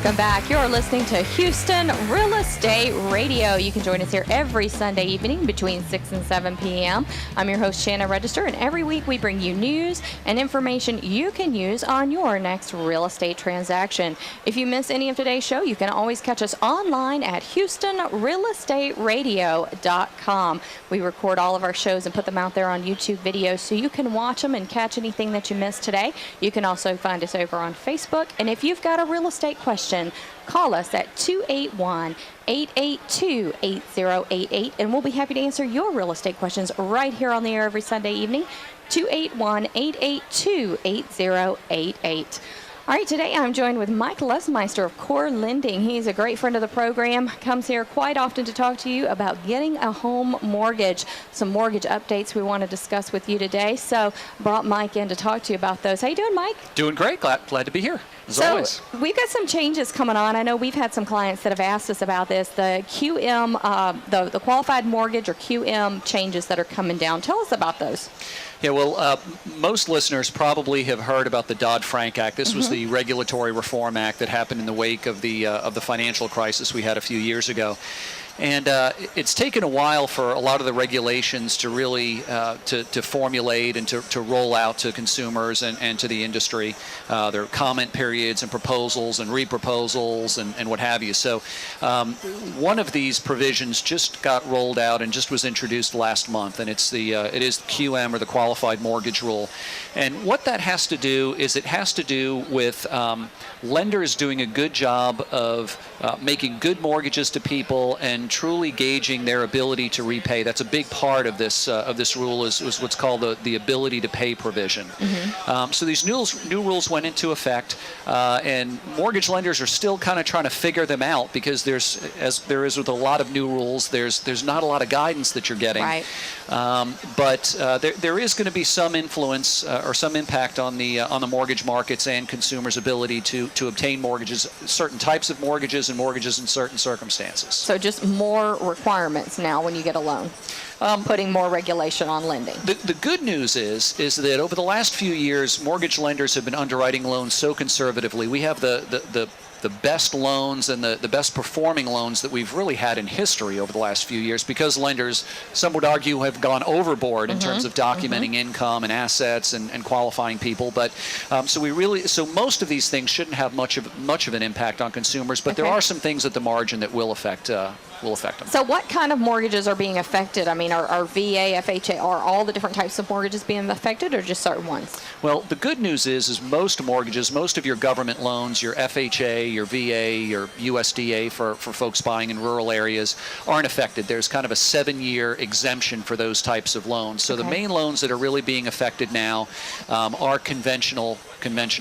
Welcome back. You're listening to Houston Real Estate Radio. You can join us here every Sunday evening between 6 and 7 p.m. I'm your host, Shanna Register, and every week we bring you news and information you can use on your next real estate transaction. If you miss any of today's show, you can always catch us online at HoustonRealEstateRadio.com. We record all of our shows and put them out there on YouTube videos so you can watch them and catch anything that you missed today. You can also find us over on Facebook. And if you've got a real estate question, call us at 281-882-8088, and we'll be happy to answer your real estate questions right here on the air every Sunday evening, 281-882-8088. All right, today I'm joined with Mike Lesmeister of Core Lending. He's a great friend of the program, comes here quite often to talk to you about getting a home mortgage. Some mortgage updates we want to discuss with you today, so brought Mike in to talk to you about those. How you doing, Mike? Doing great. Glad to be here, as always. We've got some changes coming on. I know we've had some clients that have asked us about this. The QM, the qualified mortgage or QM changes that are coming down. Tell us about those. Yeah, well, most listeners probably have heard about the Dodd-Frank Act. This was the Regulatory Reform Act that happened in the wake of the financial crisis we had a few years ago. And it's taken a while for a lot of the regulations to really to formulate and to roll out to consumers and to the industry. There are comment periods and proposals and reproposals and what have you. So one of these provisions just got rolled out and just was introduced last month, and it is QM, or the Qualified Mortgage Rule. And what that has to do is it has to do with lenders doing a good job of making good mortgages to people and truly gauging their ability to repay. That's a big part of this rule is what's called the ability to pay provision. So these new rules went into effect, and mortgage lenders are still kind of trying to figure them out because as there is with a lot of new rules, there's not a lot of guidance that you're getting. Right. But there is going to be some influence or some impact on the mortgage markets and consumers' ability to obtain mortgages, certain types of mortgages and mortgages in certain circumstances. So just more requirements now when you get a loan, putting more regulation on lending. The good news is that over the last few years, mortgage lenders have been underwriting loans so conservatively. We have the best loans and the best performing loans that we've really had in history over the last few years, because lenders, some would argue, have gone overboard in terms of documenting income and assets and qualifying people. But so most of these things shouldn't have much of an impact on consumers, but there are some things at the margin that will affect them. So what kind of mortgages are being affected? I mean, are VA, FHA, are all the different types of mortgages being affected, or just certain ones? Well, the good news is most mortgages, most of your government loans, your FHA, your VA, your USDA for folks buying in rural areas aren't affected. There's kind of a 7-year exemption for those types of loans. So the main loans that are really being affected now are conventional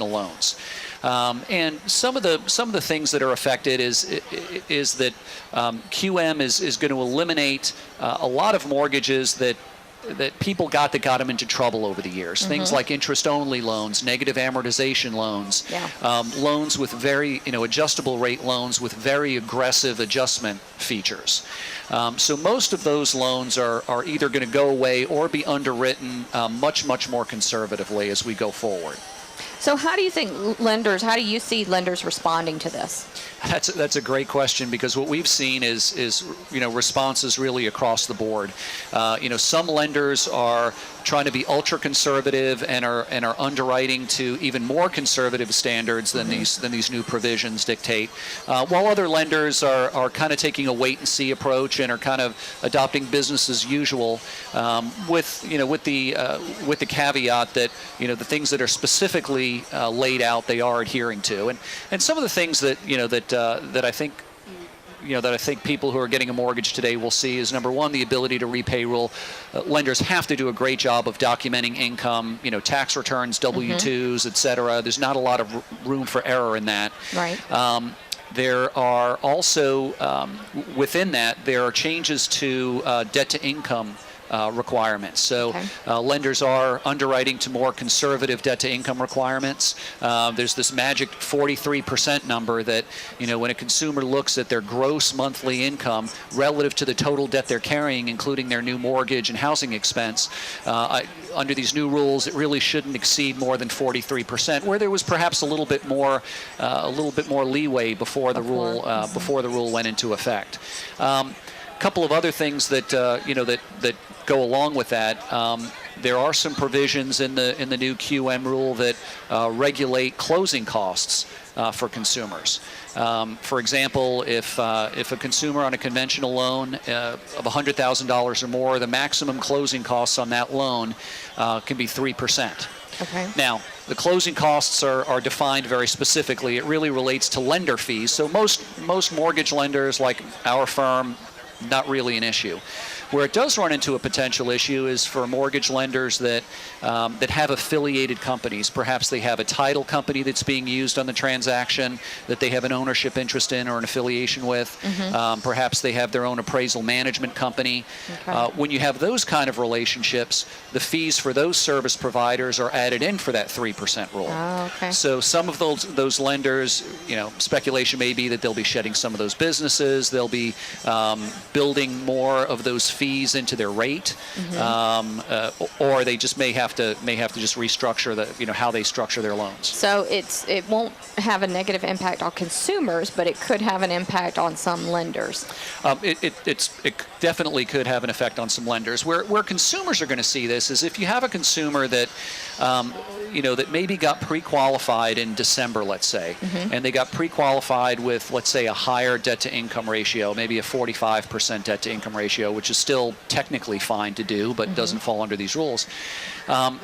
loans. And some of the things that are affected is that QM is going to eliminate a lot of mortgages that people got them into trouble over the years. Things like interest-only loans, negative amortization loans, loans with very adjustable rate loans with very aggressive adjustment features. So most of those loans are either going to go away or be underwritten much more conservatively as we go forward. So how do you see lenders responding to this? That's a great question, because what we've seen is responses really across the board. Some lenders are trying to be ultra conservative and are underwriting to even more conservative standards than these new provisions dictate, while other lenders are kind of taking a wait and see approach and are kind of adopting business as usual, with the caveat that the things that are specifically laid out they are adhering to, and some of the things that I think people who are getting a mortgage today will see is, number one, the ability to repay rule. Lenders have to do a great job of documenting income, tax returns, W-2s, et cetera. There's not a lot of room for error in that. Right. There are also, within that, there are changes to debt-to-income requirements. So lenders are underwriting to more conservative debt-to-income requirements. There's this magic 43% number that, when a consumer looks at their gross monthly income relative to the total debt they're carrying, including their new mortgage and housing expense, under these new rules, it really shouldn't exceed more than 43%, where there was perhaps a little bit more leeway before the rule went into effect. Couple of other things that that go along with that. There are some provisions in the new QM rule that regulate closing costs for consumers. For example, if a consumer on a conventional loan of $100,000 or more, the maximum closing costs on that loan can be 3%. Okay. Now, the closing costs are defined very specifically. It really relates to lender fees. So most mortgage lenders, like our firm, not really an issue. Where it does run into a potential issue is for mortgage lenders that have affiliated companies. Perhaps they have a title company that's being used on the transaction that they have an ownership interest in or an affiliation with. Perhaps they have their own appraisal management company. Okay. When you have those kind of relationships, the fees for those service providers are added in for that 3% rule. Oh, okay. So some of those lenders, speculation may be that they'll be shedding some of those businesses. They'll be building more of those fees into their rate, or they just may have to just restructure how they structure their loans. So it won't have a negative impact on consumers, but it could have an impact on some lenders. It definitely could have an effect on some lenders. Where consumers are going to see this is if you have a consumer that that maybe got pre-qualified in December, let's say, and they got pre-qualified with, let's say, a higher debt-to-income ratio, maybe a 45% debt-to-income ratio, which is still technically fine to do, but doesn't fall under these rules.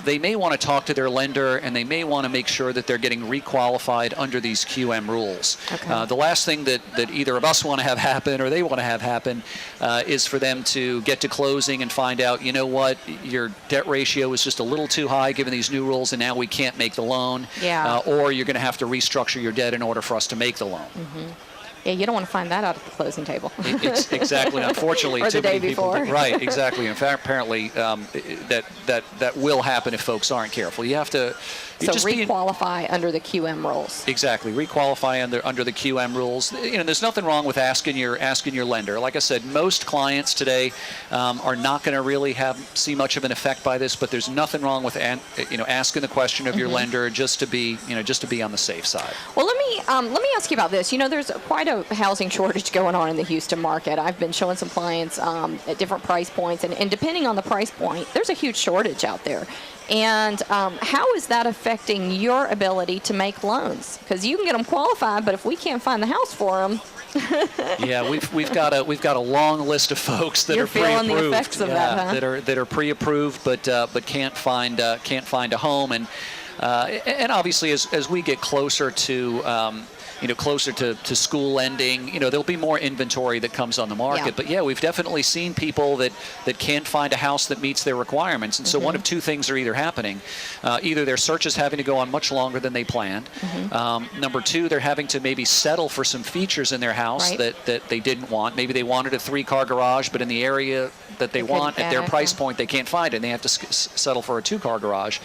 They may want to talk to their lender, and they may want to make sure that they're getting re-qualified under these QM rules. Okay. The last thing that either of us want to have happen or they want to have happen is for them to get to closing and find out, what, your debt ratio is just a little too high given these new rules, and now we can't make the loan. Yeah. Or you're going to have to restructure your debt in order for us to make the loan. Yeah, you don't want to find that out at the closing table. It's exactly, unfortunately, or too the day many people before. Right, exactly. In fact, apparently, that will happen if folks aren't careful. You have to. So re-qualify under the QM rules. Exactly, re-qualify under the QM rules. There's nothing wrong with asking your lender. Like I said, most clients today are not going to really see much of an effect by this, but there's nothing wrong with asking the question of your lender just to be on the safe side. Well, let me ask you about this. There's quite a housing shortage going on in the Houston market. I've been showing some clients at different price points, and depending on the price point, there's a huge shortage out there. And how is that affecting your ability to make loans? Because you can get them qualified, but if we can't find the house for them, yeah, we've got a long list of folks that You're are pre-approved. feeling the effects of that, huh? that are pre-approved, but can't find a home, and obviously as we get closer to closer to school ending, there'll be more inventory that comes on the market. Yeah. But yeah, we've definitely seen people that can't find a house that meets their requirements. And so one of two things are either happening. Either their search is having to go on much longer than they planned. Number two, they're having to maybe settle for some features in their house that they didn't want. Maybe they wanted a 3-car garage, but in the area that they want at their price point, they can't find it, and they have to settle for a 2-car garage.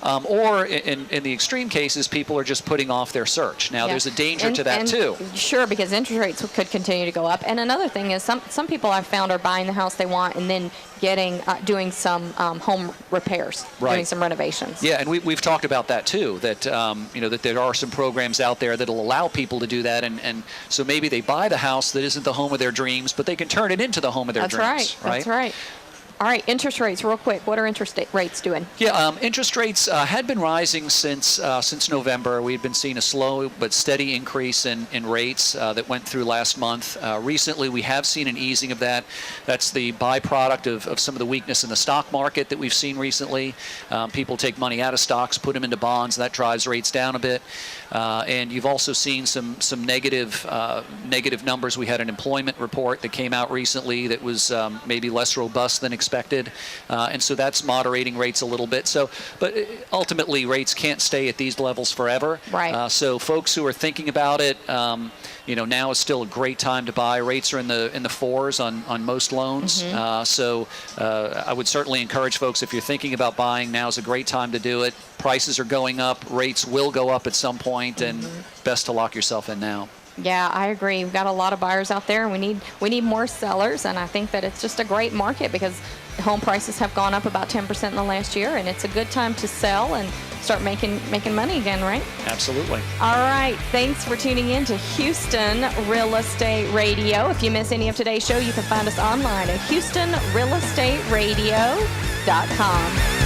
Or in the extreme cases, people are just putting off their search. Now, there's a danger to that too. Sure, because interest rates could continue to go up. And another thing is some people I've found are buying the house they want and then doing some home repairs, doing some renovations. Yeah, and we've talked about that too. That that there are some programs out there that'll allow people to do that, and so maybe they buy the house that isn't the home of their dreams, but they can turn it into the home of their dreams. That's right. All right, interest rates, real quick. What are interest rates doing? Yeah, interest rates had been rising since November. We'd been seeing a slow but steady increase in rates that went through last month. Recently, we have seen an easing of that. That's the byproduct of some of the weakness in the stock market that we've seen recently. People take money out of stocks, put them into bonds, and that drives rates down a bit. And you've also seen some negative numbers. We had an employment report that came out recently that was maybe less robust than expected. expected, and so that's moderating rates a little bit. So, but ultimately, rates can't stay at these levels forever. Right. So folks who are thinking about it, now is still a great time to buy. Rates are in the fours on most loans. So I would certainly encourage folks, if you're thinking about buying, now is a great time to do it. Prices are going up. Rates will go up at some point, and best to lock yourself in now. Yeah, I agree. We've got a lot of buyers out there, and we need more sellers, and I think that it's just a great market because home prices have gone up about 10% in the last year, and it's a good time to sell and start making money again, right? Absolutely. All right. Thanks for tuning in to Houston Real Estate Radio. If you miss any of today's show, you can find us online at HoustonRealEstateRadio.com.